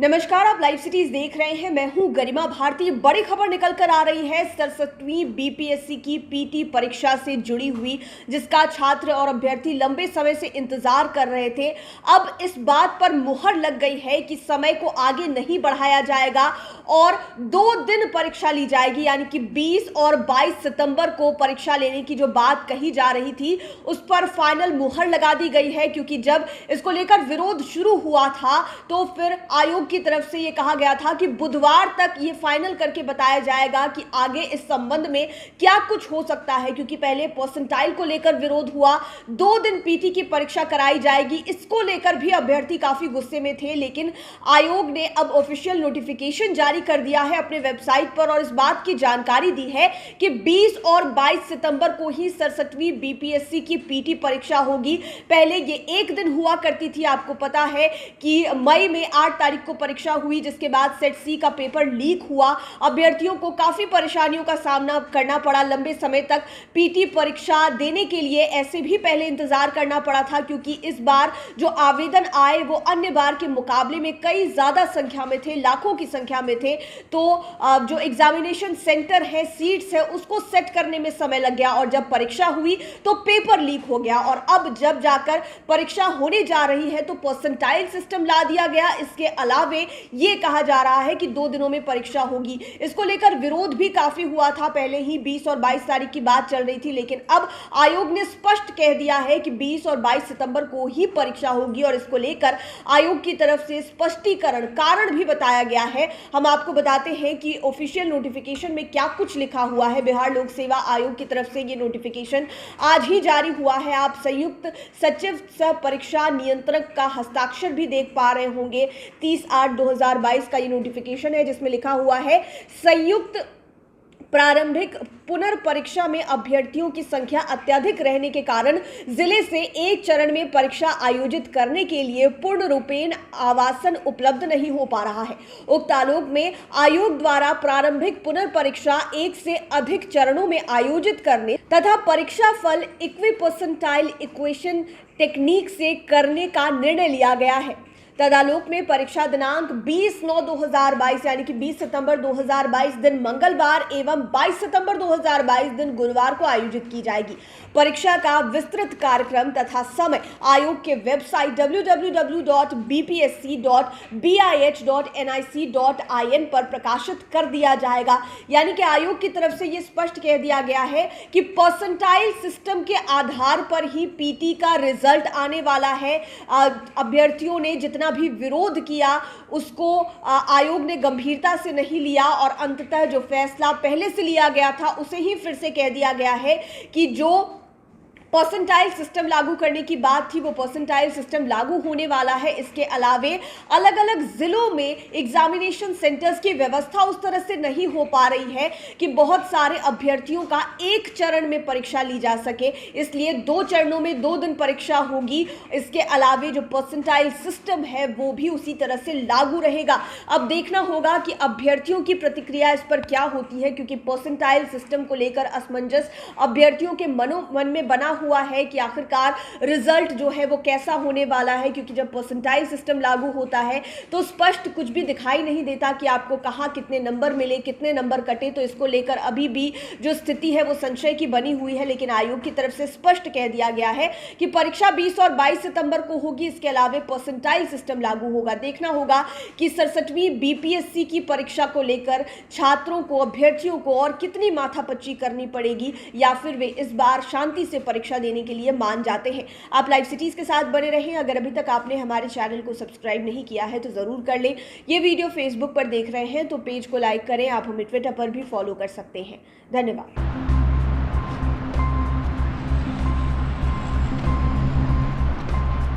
नमस्कार, आप live cities देख रहे हैं। मैं हूं गरिमा भारती। बड़ी खबर निकल कर आ रही है 67वीं बीपीएससी की पीटी परीक्षा से जुड़ी हुई, जिसका छात्र और अभ्यर्थी लंबे समय से इंतजार कर रहे थे। अब इस बात पर मुहर लग गई है कि समय को आगे नहीं बढ़ाया जाएगा और 2 दिन परीक्षा ली जाएगी, यानी कि 20 और 22 सितंबर को परीक्षा लेने की जो बात कही जा रही थी उस पर फाइनल मुहर लगा दी गई है। क्योंकि जब इसको लेकर विरोध शुरू हुआ था तो फिर आयोग की तरफ से यह कहा गया था कि बुधवार तक यह फाइनल करके बताया जाएगा कि आगे इस संबंध में क्या कुछ हो सकता है। क्योंकि पहले परसेंटाइल को लेकर विरोध हुआ, 2 दिन पीटी की परीक्षा कराई जाएगी, इसको लेकर भी अभ्यर्थी काफी गुस्से में थे। लेकिन आयोग ने अब ऑफिशियल नोटिफिकेशन जारी कर दिया है अपने वेबसाइट पर और इस बात की जानकारी दी है कि 20 और 22 सितंबर को ही 67वीं बीपीएससी की पीटी परीक्षा होगी। पहले ये एक दिन हुआ करती थी। आपको पता है कि मई में 8 तारीख को परीक्षा हुई, जिसके बाद सेट सी का पेपर लीक हुआ। अभ्यर्थियों को काफी परेशानियों का सामना करना पड़ा। लंबे समय तक पीटी परीक्षा देने के लिए ऐसे भी पहले इंतजार करना पड़ा था, क्योंकि इस बार जो आवेदन आए वो अन्य बार के मुकाबले में कई ज्यादा संख्या में थे, लाखों की संख्या में थे। तो जो एग्जामिनेशन सेंटर है, सीट्स है, उसको सेट करने में समय लग गया और जब परीक्षा हुई तो पेपर लीक हो गया। और अब जब जाकर परीक्षा होने जा रही है तो परसेंटाइल सिस्टम ला दिया गया। इसके अलावा ये कहा जा रहा है कि 2 दिनों में परीक्षा होगी। इसको लेकर विरोध भी काफी हुआ था। पहले ही 20 और 22 तारीख की बात चल रही थी, लेकिन अब आयोग ने स्पष्ट कह दिया है कि 20 और 22 सितंबर को ही परीक्षा होगी और इसको लेकर आयोग की तरफ से स्पष्टीकरण, कारण भी बताया गया है। हम आपको बताते हैं कि ऑफिशियल नोटिफिकेशन में क्या कुछ लिखा हुआ है। बिहार लोक सेवा आयोग की तरफ से ये नोटिफिकेशन आज ही जारी हुआ है। आप संयुक्त सचिव सह परीक्षा नियंत्रक का हस्ताक्षर भी देख पा रहे होंगे। 30/8/2022 का ये नोटिफिकेशन है, जिसमें लिखा हुआ है संयुक्त प्रारंभिक पुनर्परीक्षा में अभ्यर्थियों की संख्या अत्यधिक रहने के कारण जिले से एक चरण में परीक्षा आयोजित करने के लिए पूर्ण रूपेण आवासन उपलब्ध नहीं हो पा रहा है। उक्त आलोक में आयोग द्वारा प्रारंभिक पुनर्परीक्षा एक से अधिक चरणों में आयोजित करने तथा परीक्षा फल इक्विपर्सेंटाइल इक्वेशन टेक्निक से करने का निर्णय लिया गया है। तदालोक में परीक्षा दिनांक 20/9/2022 यानी कि 20 सितंबर 2022 दिन मंगलवार एवं 22 सितंबर 2022 दिन गुरुवार को आयोजित की जाएगी। परीक्षा का विस्तृत कार्यक्रम तथा समय आयोग के वेबसाइट www.bpsc.bih.nic.in पर प्रकाशित कर दिया जाएगा। यानी कि आयोग की तरफ से यह स्पष्ट कह दिया गया है कि परसेंटाइल सिस्टम के आधार पर ही पीटी का रिजल्ट आने वाला है। अभ्यर्थियों ने जितना भी विरोध किया उसको आयोग ने गंभीरता से नहीं लिया और अंततः जो फैसला पहले से लिया गया था उसे ही फिर से कह दिया गया है कि जो परसेंटाइल सिस्टम लागू करने की बात थी वो परसेंटाइल सिस्टम लागू होने वाला है। इसके अलावे अलग अलग जिलों में एग्जामिनेशन सेंटर्स की व्यवस्था उस तरह से नहीं हो पा रही है कि बहुत सारे अभ्यर्थियों का एक चरण में परीक्षा ली जा सके, इसलिए 2 चरणों में 2 दिन परीक्षा होगी। इसके अलावे जो परसेंटाइल सिस्टम है वो भी उसी तरह से लागू रहेगा। अब देखना होगा कि अभ्यर्थियों की प्रतिक्रिया इस पर क्या होती है, क्योंकि परसेंटाइल सिस्टम को लेकर असमंजस अभ्यर्थियों के मन में बना हुआ है कि आखिरकार रिजल्ट जो है वो कैसा होने वाला है। क्योंकि जब परसेंटाइल सिस्टम लागू होता है तो स्पष्ट कुछ भी दिखाई नहीं देता कि आपको कहां कितने नंबर मिले, कितने नंबर कटे। तो इसको लेकर अभी भी जो स्थिति है वो संशय की बनी हुई है। लेकिन आयोग की तरफ से स्पष्ट कह दिया गया है कि परीक्षा 20 और 22 सितंबर को होगी। इसके अलावा परसेंटाइल सिस्टम लागू होगा। देखना होगा कि 67वीं बीपीएससी की परीक्षा को लेकर छात्रों को, अभ्यर्थियों को और कितनी माथापच्ची करनी पड़ेगी, या फिर वे इस बार शांति से परीक्षा देने के लिए मान जाते हैं। आप लाइव सिटीज के साथ बने रहें। अगर अभी तक आपने हमारे चैनल को सब्सक्राइब नहीं किया है तो जरूर कर लें। ये वीडियो फेसबुक पर देख रहे हैं तो पेज को लाइक करें। आप हमें ट्विटर पर भी फॉलो कर सकते हैं। धन्यवाद।